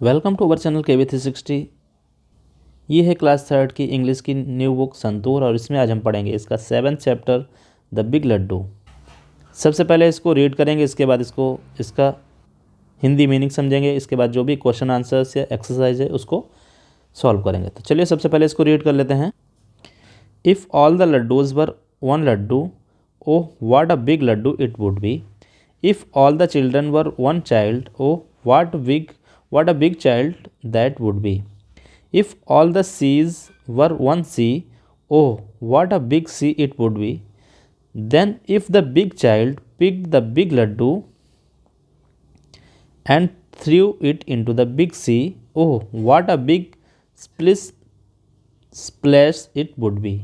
Welcome to our channel KV360। ये है class third की इंग्लिश की न्यू बुक संतूर और इसमें आज हम पढ़ेंगे इसका 7th chapter the big Laddu. सबसे पहले इसको रीड करेंगे, इसके बाद इसका हिंदी मीनिंग समझेंगे, इसके बाद जो भी क्वेश्चन आंसर्स या एक्सरसाइज है उसको सॉल्व करेंगे। तो चलिए सबसे पहले इसको रीड कर लेते हैं। If all the laddoos were one laddu, oh what a big Laddu it would be. If all the children were one child, oh what a big child that would be. If all the seas were one sea, oh, what a big sea it would be. Then, if the big child picked the big laddu and threw it into the big sea, oh, what a big splash it would be.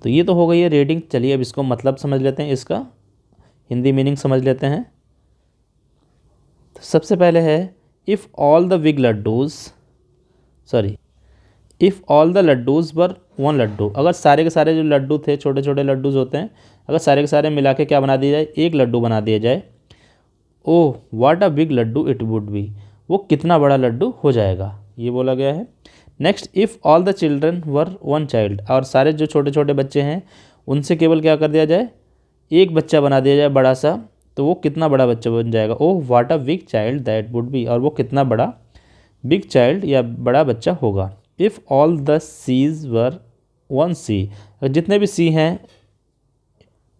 तो ये तो हो गई है reading. चलिए अब इसको मतलब समझ लेते हैं, इसका हिंदी मीनिंग समझ लेते हैं। तो सबसे पहले है if all the big laddoos if all the laddoos were one laddoo, अगर सारे के सारे जो लड्डू थे, छोटे छोटे लड्डूज होते हैं, अगर सारे के सारे मिला के क्या बना दिया जाए, एक लड्डू बना दिया जाए, oh what a big Laddu it would be, वो कितना बड़ा लड्डू हो जाएगा, ये बोला गया है। Next, if all the children were one child, और सारे जो छोटे छोटे बच्चे हैं उनसे केवल क्या कर दिया जाए, एक बच्चा बना दिया जाए बड़ा सा, तो वो कितना बड़ा बच्चा बन जाएगा, ओह what a big child that would be, और वो कितना बड़ा बिग चाइल्ड या बड़ा बच्चा होगा। If all the seas were one sea, जितने भी सी हैं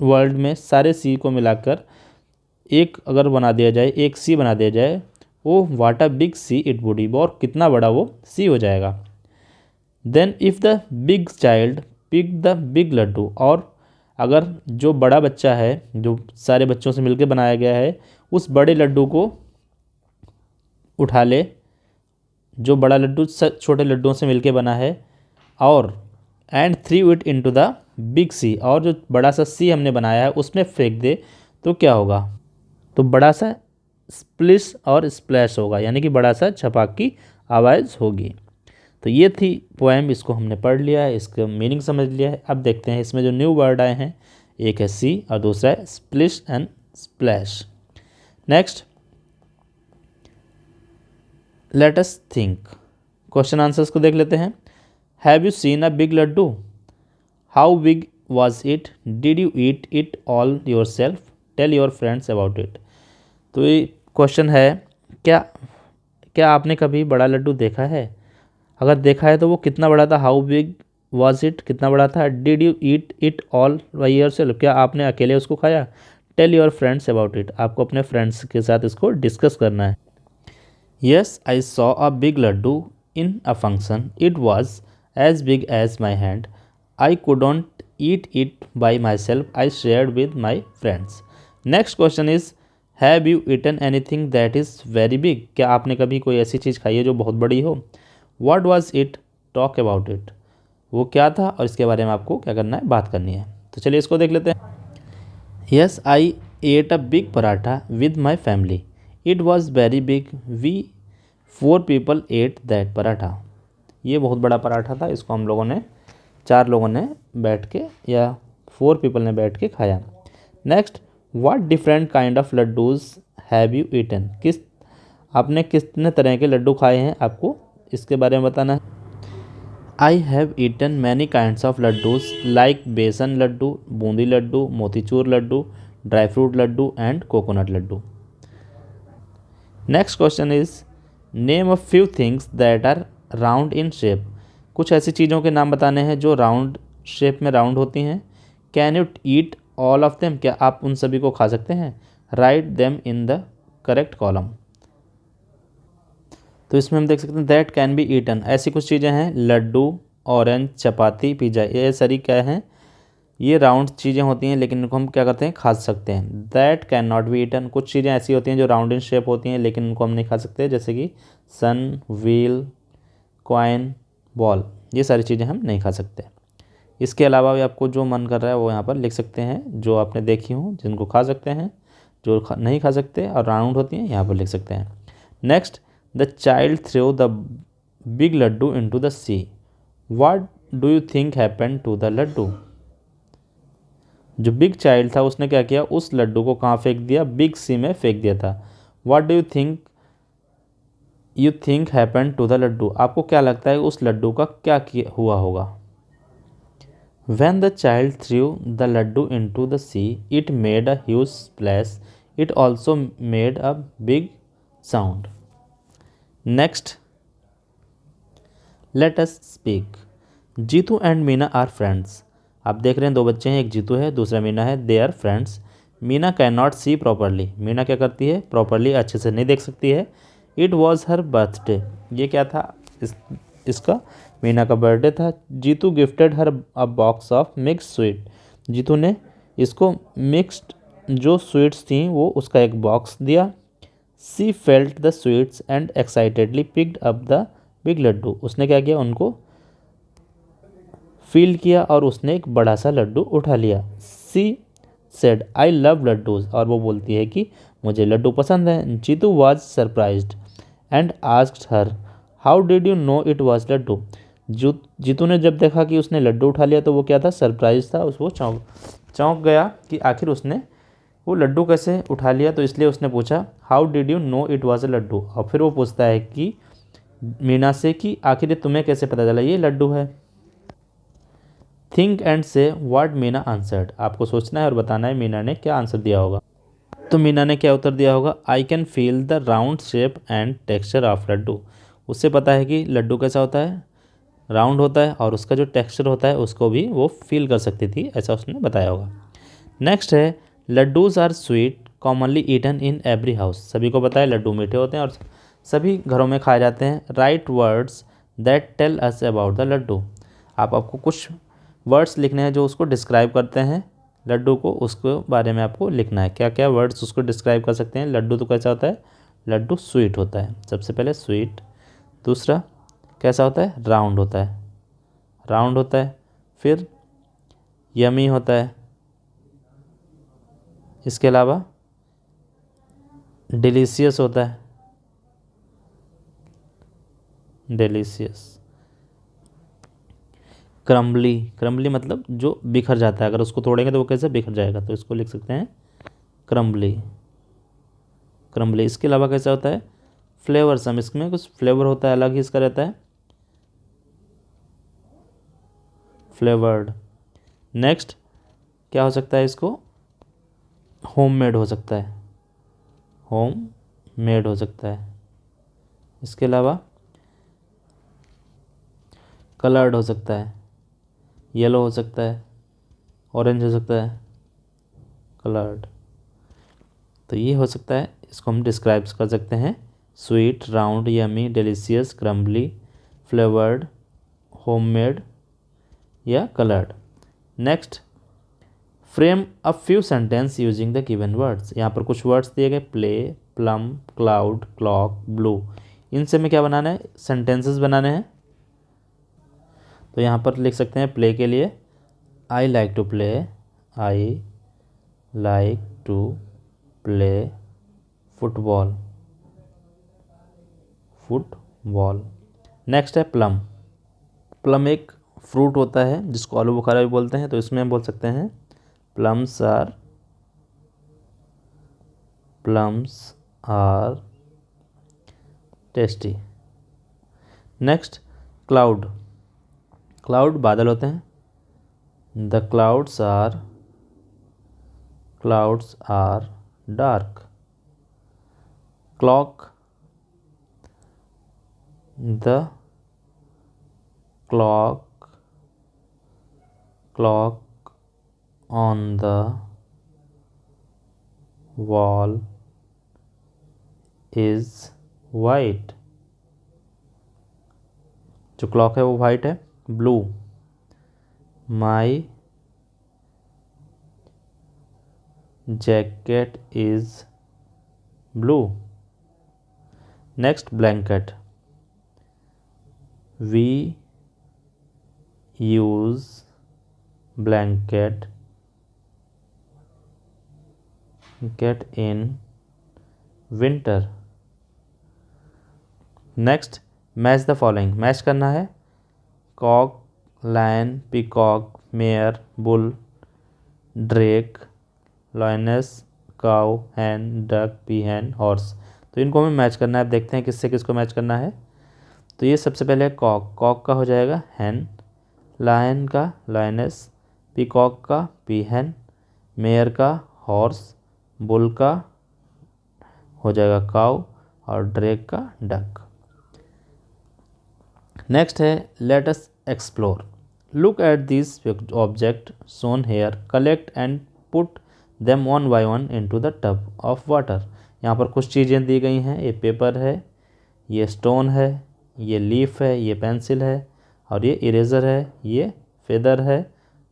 वर्ल्ड में, सारे सी को मिलाकर एक अगर बना दिया जाए, एक सी बना दिया जाए, oh what a big sea it would be, और कितना बड़ा वो सी हो जाएगा। Then if the big child pick the big laddoo, और अगर जो बड़ा बच्चा है, जो सारे बच्चों से मिलकर बनाया गया है, उस बड़े लड्डू को उठा ले, जो बड़ा लड्डू छोटे लड्डुओं से मिलके बना है, और and throw it into the big sea, और जो बड़ा सा सी हमने बनाया है उसमें फेंक दे, तो क्या होगा, तो बड़ा सा स्प्लिश और स्प्लैश होगा, यानी कि बड़ा सा छपाक की आवाज़ होगी। तो ये थी पोएम, इसको हमने पढ़ लिया है, इसका मीनिंग समझ लिया है। अब देखते हैं इसमें जो न्यू वर्ड आए हैं, एक है सी और दूसरा है splish and splash. Next, let us think. Question answers को देख लेते हैं। Have you seen a big laddoo? How big was it? Did you eat it all yourself? Tell your friends about it. तो ये क्वेश्चन है, क्या क्या आपने कभी बड़ा लड्डू देखा है? अगर देखा है तो वो कितना बड़ा था? हाउ बिग वॉज इट, कितना बड़ा था? Did you eat it all by yourself, क्या आपने अकेले उसको खाया? Tell your friends about it, आपको अपने फ्रेंड्स के साथ इसको डिस्कस करना है। Yes, I saw a big laddu in a function. It was as big as my hand. I couldn't eat it by myself. I shared with my friends. Next question is, have you eaten anything that is very big? क्या आपने कभी कोई ऐसी चीज़ खाई है जो बहुत बड़ी हो? What was it? Talk about it. वो क्या था और इसके बारे में आपको क्या करना है, बात करनी है। तो चलिए इसको देख लेते हैं। Yes, I ate a big paratha with my family. It was very big. We 4 people ate that paratha. ये बहुत बड़ा पराठा था, इसको हम लोगों ने 4 लोगों ने बैठ के, या 4 people ने बैठ के खाया। Next, what different kind of laddoos have you eaten? आपने कितने तरह के लड्डू खाए हैं, आपको इसके बारे में बताना है। I have eaten many kinds of laddoos like besan laddoo, boondi laddoo, motichoor laddoo, dry fruit laddoo and coconut laddoo. Next question is, name a few things that are round in shape. कुछ ऐसी चीज़ों के नाम बताने हैं जो राउंड शेप में राउंड होती हैं। Can you eat all of them, क्या आप उन सभी को खा सकते हैं? Write them in the correct column. तो इसमें हम देख सकते हैं दैट कैन बी ईटन, ऐसी कुछ चीज़ें हैं, लड्डू, ऑरेंज, चपाती, पिज़्ज़ा, ये सारी क्या हैं, ये राउंड चीज़ें होती हैं, लेकिन इनको हम क्या करते हैं, खा सकते हैं। That can not be eaten, कुछ चीज़ें ऐसी होती हैं जो राउंड इन शेप होती हैं लेकिन उनको हम नहीं खा सकते, जैसे कि सन, व्हील, कॉइन, बॉल, ये सारी चीज़ें हम नहीं खा सकते। इसके अलावा भी आपको जो मन कर रहा है वो यहाँ पर लिख सकते हैं, जो आपने देखी हों जिनको खा सकते हैं, जो नहीं खा सकते और राउंड होती हैं यहाँ पर लिख सकते हैं। Next, the child throw the big laddoo into the sea. What do you think happened to the laddoo? जो बिग चाइल्ड था उसने क्या किया, उस लड्डू को कहाँ फेंक दिया, बिग सी में फेंक दिया था। What do you think you think happen to the laddoo, आपको क्या लगता है उस लड्डू का क्या हुआ होगा। When the child threw the laddu into the sea, it made a huge splash. It also made a big sound. Next, let us speak. Jeetu and Meena are friends. आप देख रहे हैं दो बच्चे हैं, एक जीतू है दूसरा मीना है, they are friends. Meena can not see properly, Meena क्या करती है प्रॉपरली अच्छे से नहीं देख सकती है। इट वॉज हर बर्थडे, ये क्या था इसका मीना का बर्थडे था। Jeetu gifted her a box of mix sweet, Jeetu ने इसको मिक्स्ड जो स्वीट्स थी वो उसका एक बॉक्स दिया। She felt the sweets and excitedly picked up the big laddoo, उसने क्या किया उनको फील किया और उसने एक बड़ा सा लड्डू उठा लिया। She said I love laddoos, और वो बोलती है कि मुझे लड्डू पसंद है। Jeetu was surprised and asked her how did you know it was laddoo, Jeetu ने जब देखा कि उसने लड्डू उठा लिया तो वो क्या था सरप्राइज था, उसको चौंक गया कि आखिर उसने वो लड्डू कैसे उठा लिया। तो इसलिए उसने पूछा how did you know it was a laddoo, और फिर वो पूछता है कि मीना से कि आखिर तुम्हें कैसे पता चला ये लड्डू है। थिंक एंड से व्हाट मीना आंसर्ड, आपको सोचना है और बताना है मीना ने क्या आंसर दिया होगा। तो मीना ने क्या उत्तर दिया होगा, I can feel the round shape and texture of laddoo, उससे पता है कि लड्डू कैसा होता है राउंड होता है और उसका जो टेक्सचर होता है उसको भी वो फील कर सकती थी, ऐसा उसने बताया होगा। नेक्स्ट है laddoos are sweet commonly eaten in every house, सभी को पता है लड्डू मीठे होते हैं और सभी घरों में खाए जाते हैं। Write words that tell us about the laddoo, आपको कुछ वर्ड्स लिखने हैं जो उसको डिस्क्राइब करते हैं लड्डू को, उसके बारे में आपको लिखना है क्या क्या वर्ड्स उसको डिस्क्राइब कर सकते हैं। लड्डू तो कैसा होता है लड्डू स्वीट होता है, सबसे पहले स्वीट। दूसरा कैसा होता है राउंड होता है, राउंड होता है। फिर यमी होता है, इसके अलावा डिलीशियस होता है, डिलीशियस। क्रम्बली, क्रम्बली मतलब जो बिखर जाता है, अगर उसको तोड़ेंगे तो वो कैसे बिखर जाएगा, तो इसको लिख सकते हैं क्रम्बली, क्रम्बली। इसके अलावा कैसा होता है फ्लेवर सम, इसमें कुछ फ्लेवर होता है अलग ही इसका रहता है फ्लेवर्ड। नेक्स्ट क्या हो सकता है इसको होम मेड हो सकता है, होम मेड हो सकता है। इसके अलावा कलर्ड हो सकता है, येलो हो सकता है, ऑरेंज हो सकता है, कलर्ड। तो ये हो सकता है, इसको हम डिस्क्राइब कर सकते हैं sweet, round, yummy, delicious, crumbly, flavoured, homemade या coloured. Next frame a few sentence using the given words, यहाँ पर कुछ वर्ड्स दिए गए play, plum, cloud, clock, blue, इनसे में क्या बनाना है सेंटेंसेस बनाने हैं। तो यहाँ पर लिख सकते हैं प्ले के लिए I like to play, I like to play football, football. Next है प्लम, प्लम एक फ्रूट होता है जिसको आलू बुखारा भी बोलते हैं, तो इसमें हम बोल सकते हैं plums are tasty. Next cloud, cloud बादल होते हैं। The clouds are dark. Clock, the clock on the wall is white, जो क्लॉक है वो वाइट है। Blue, my jacket is blue. Next blanket, we use blanket get in winter। Next match the following, match करना है cock, lion, peacock, mare, bull, drake, lioness, cow, hen, duck, peahen, horse. तो इनको हमें match करना है। अब देखते हैं किससे किसको मैच करना है। तो ये सबसे पहले है कॉक, कॉक का हो जाएगा हैन, लायन का लायनेस, पीकॉक का पीहन, मेयर का हॉर्स, बुल का हो जाएगा काउ और ड्रैग का डक। नेक्स्ट है let us explore. Look at this object shown here, collect and put them one by one into the tub of water. यहाँ पर कुछ चीज़ें दी गई हैं, ये पेपर है, ये स्टोन है, ये लीफ है, ये पेंसिल है और ये इरेज़र है, ये फेदर है,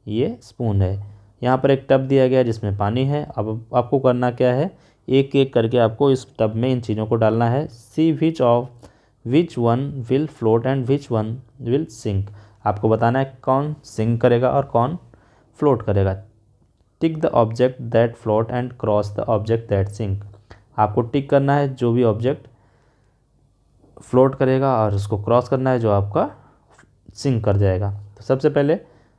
ये स्पून है। यहाँ पर एक टब दिया गया है जिसमें पानी है। अब आपको करना क्या है, एक एक करके आपको इस टब में इन चीज़ों को डालना है। See which one will float and which one will sink. आपको बताना है कौन सिंक करेगा और कौन फ्लोट करेगा। Tick the object that float and cross the object that sink. आपको टिक करना है जो भी ऑब्जेक्ट फ्लोट करेगा और उसको क्रॉस करना है जो आपका सिंक कर जाएगा। तो सबसे पहले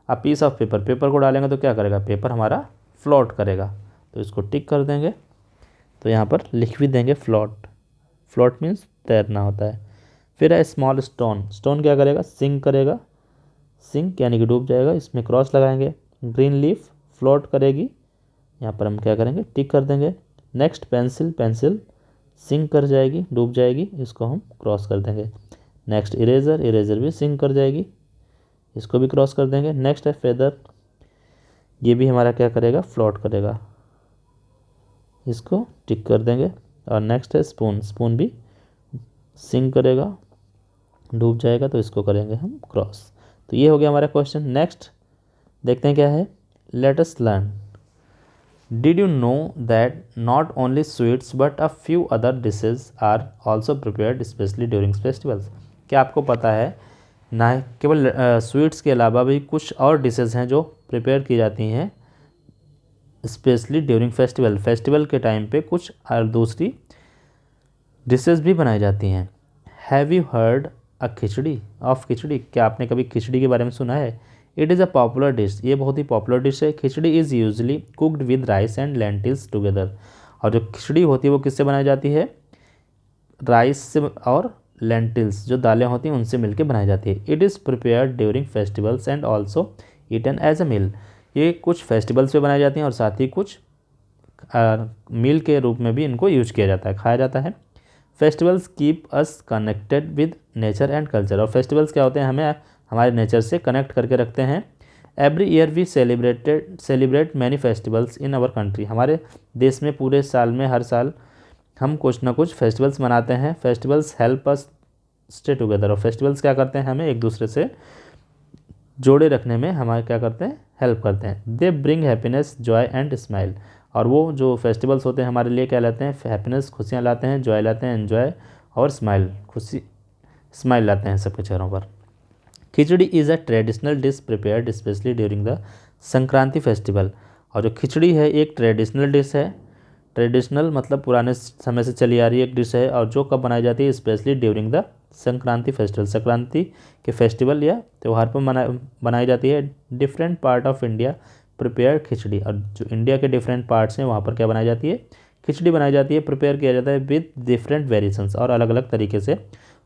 आप पीस ऑफ पेपर, पेपर को डालेंगे तो क्या करेगा, पेपर हमारा फ्लोट करेगा। तो इसको टिक कर देंगे। तो यहाँ पर लिख भी देंगे फ्लोट, फ्लोट मीन्स तैरना होता है। फिर है स्मॉल स्टोन, स्टोन क्या करेगा, सिंक करेगा, सिंक यानी कि डूब जाएगा, इसमें क्रॉस लगाएंगे। ग्रीन लीफ फ्लोट करेगी, यहाँ पर हम क्या करेंगे, टिक कर देंगे। नेक्स्ट पेंसिल, पेंसिल सिंक कर जाएगी, डूब जाएगी, इसको हम क्रॉस कर देंगे। नेक्स्ट इरेज़र, इरेज़र भी सिंक कर जाएगी, इसको भी क्रॉस कर देंगे। नेक्स्ट है फेदर, ये भी हमारा क्या करेगा, फ्लोट करेगा, इसको टिक कर देंगे। और नेक्स्ट है स्पून, स्पून भी सिंक करेगा, डूब जाएगा, तो इसको करेंगे हम क्रॉस। तो ये हो गया हमारा क्वेश्चन। नेक्स्ट देखते हैं क्या है। Let us learn. Did you know that not only sweets but a few other dishes are also prepared specially during festivals. क्या आपको पता है ना केवल स्वीट्स के अलावा भी कुछ और डिशेज हैं जो प्रिपेयर की जाती हैं स्पेशली ड्यूरिंग फेस्टिवल, फेस्टिवल के टाइम पे कुछ और दूसरी डिशेज भी बनाई जाती हैं। Have you heard a khichdi of khichdi. क्या आपने कभी खिचड़ी के बारे में सुना है। It is a popular dish, ये बहुत ही पॉपुलर डिश है। Khichdi is usually cooked with rice and lentils together. और जो खिचड़ी होती है वो किससे बनाई जाती है, राइस से और लेंटिल्स जो दालें होती हैं उनसे मिलकर बनाई जाती है। It is prepared during festivals and also eaten as a meal. ये कुछ फेस्टिवल्स पे बनाई जाती हैं और साथ ही कुछ मील के रूप में भी इनको यूज किया जाता है, खाया जाता है। Festivals keep us connected with nature and culture. और फेस्टिवल्स क्या होते हैं, हमें हमारे नेचर से कनेक्ट करके रखते हैं। Every year we celebrate many festivals in our country. हमारे देश में पूरे साल में हर साल हम कुछ ना कुछ फेस्टिवल्स मनाते हैं। Festivals help us stay together. और फेस्टिवल्स क्या करते हैं, हमें एक दूसरे से जोड़े रखने में हमारे क्या करते हैं, हेल्प करते हैं। They bring happiness Joy and smile. और वो जो फेस्टिवल्स होते हैं हमारे लिए क्या लाते हैं, हैप्पीनेस खुशियाँ लाते हैं, जॉय लाते हैं एन्जॉय, और स्माइल खुशी स्माइल लाते हैं सबके चेहरों पर। Khichdi is a traditional dish prepared specially during the Sankranti festival. और जो खिचड़ी है एक ट्रेडिशनल डिश है, ट्रेडिशनल मतलब पुराने समय से चली आ रही एक डिश है, और जो कब बनाई जाती है, specially during the Sankranti festival, Sankranti के फेस्टिवल या त्यौहार पर बनाई जाती है। Different part of India prepare khichdi. और जो इंडिया के डिफरेंट पार्ट्स हैं वहाँ पर क्या बनाई जाती है, खिचड़ी बनाई जाती है। प्रिपेयर किया जाता है विद डिफरेंट वेरिएशंस, और अलग अलग तरीके से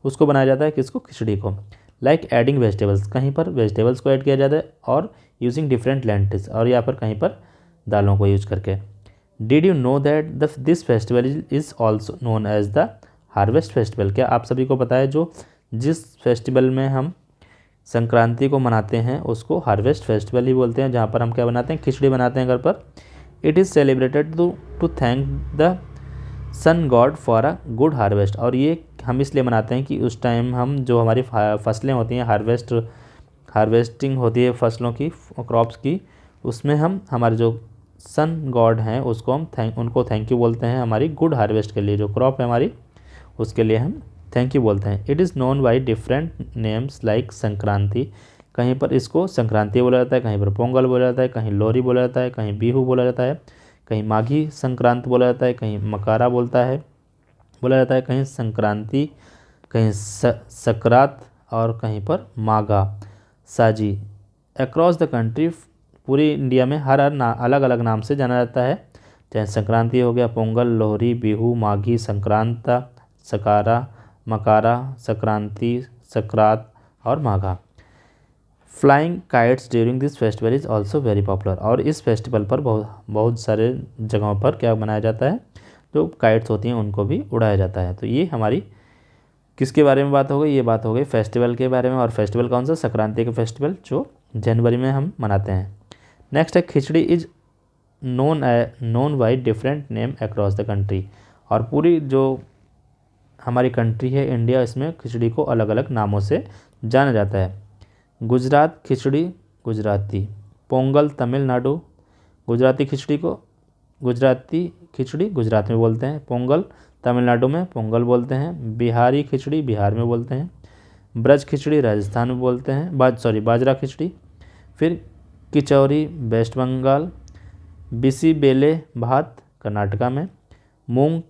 उसको बनाया जाता है, किसको, खिचड़ी को। लाइक एडिंग वेजिटेबल्स, कहीं पर वेजिटेबल्स को ऐड किया जाता है, और यूजिंग डिफरेंट लेंटिल्स, और यहाँ पर कहीं पर दालों को यूज करके। Did you know that this festival is also known as the harvest festival. क्या आप सभी को पता है जो जिस फेस्टिवल में हम संक्रांति को मनाते हैं उसको हार्वेस्ट फेस्टिवल ही बोलते हैं, जहाँ पर हम क्या बनाते हैं, खिचड़ी बनाते हैं घर पर। It is celebrated to thank the sun god for a good harvest. और ये हम इसलिए मनाते हैं कि उस टाइम हम जो हमारी फसलें होती हैं, हार्वेस्टिंग होती है फसलों की, क्रॉप्स की, उसमें हम हमारे जो सन गॉड हैं उसको हम उनको थैंक यू बोलते हैं। हमारी गुड हार्वेस्ट के लिए जो क्रॉप है हमारी, उसके लिए हम थैंक यू बोलते हैं। It is known by different names like Sankranti. कहीं पर इसको संक्रांति बोला जाता है, कहीं पर पोंगल बोला जाता है, कहीं लोहरी बोला जाता है, कहीं बिहू बोला जाता है, कहीं माघी संक्रांत बोला जाता है, कहीं मकारा बोला जाता है, कहीं संक्रांति, कहीं सकरात, और कहीं पर माघा साजी। अक्रॉस द कंट्री, पूरी इंडिया में हर अलग अलग नाम से जाना जाता है। चाहे संक्रांति हो गया, पोंगल, लोहरी, बिहू, माघी, संक्रांता, सकारा, मकारा, संक्रांति, सकरात और Magha. Flying kites during this festival is also very popular. और इस फेस्टिवल पर बहुत सारे जगहों पर क्या बनाया जाता है, जो काइट्स होती हैं उनको भी उड़ाया जाता है। तो ये हमारी किसके बारे में बात हो गई, ये बात हो गई फेस्टिवल के बारे में। और फेस्टिवल कौन सा, संक्रांति का फेस्टिवल जो जनवरी में हम मनाते हैं। नेक्स्ट है khichdi is known by different name across the country. और पूरी जो हमारी कंट्री है इंडिया, इसमें खिचड़ी को अलग अलग नामों से जाना जाता है। गुजरात खिचड़ी गुजराती, पोंगल तमिलनाडु, गुजराती खिचड़ी गुजरात में बोलते हैं, पोंगल तमिलनाडु में पोंगल बोलते हैं, बिहारी खिचड़ी बिहार में बोलते हैं, ब्रज खिचड़ी राजस्थान में बोलते हैं, बाजरा खिचड़ी। फिर किचौरी वेस्ट बंगाल, बिसी बेले भात कर्नाटका में, मूंग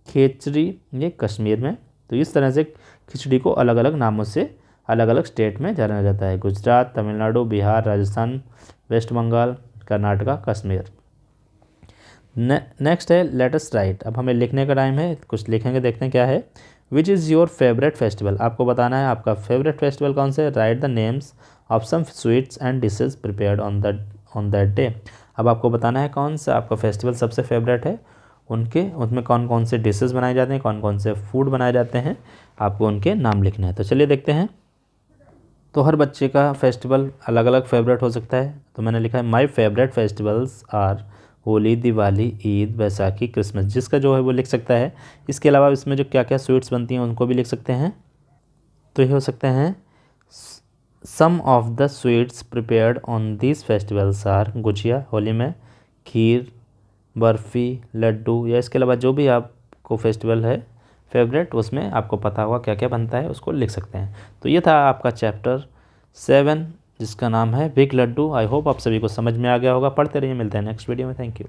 खेचड़ी ये कश्मीर में। तो इस तरह से खिचड़ी को अलग अलग नामों से अलग अलग स्टेट में जाना जाता है, गुजरात, तमिलनाडु, बिहार, राजस्थान, वेस्ट बंगाल, कर्नाटका, कश्मीर। नेक्स्ट है लेट अस राइट। अब हमें लिखने का टाइम है, कुछ लिखेंगे, देखते हैं क्या है। Which is your favourite festival, आपको बताना है आपका फेवरेट फेस्टिवल कौन से। Write the names of some sweets and dishes prepared on that day. अब आपको बताना है कौन सा आपका फेस्टिवल सबसे फेवरेट है, उनमें कौन कौन से डिशेस बनाए जाते हैं, कौन कौन से फूड बनाए जाते हैं, आपको उनके नाम लिखने हैं। तो चलिए देखते हैं। तो हर बच्चे का फेस्टिवल अलग अलग फेवरेट हो सकता है। तो मैंने लिखा है my favourite festivals are Holi, Diwali, Eid, Baisakhi, Christmas. जिसका जो है वो लिख सकता है। इसके अलावा इसमें जो क्या क्या स्वीट्स बनती हैं उनको भी लिख सकते हैं। तो ये हो सकते हैं some of the sweets prepared on this festivals are gujiya Holi में, खीर, बर्फ़ी, लड्डू, या इसके अलावा जो भी आपको फेस्टिवल है फेवरेट उसमें आपको पता होगा क्या क्या बनता है, उसको लिख सकते हैं। तो ये था आपका चैप्टर 7 जिसका नाम है बिग लड्डू। आई होप आप सभी को समझ में आ गया होगा। पढ़ते रहिए, मिलते हैं नेक्स्ट वीडियो में। Thank you.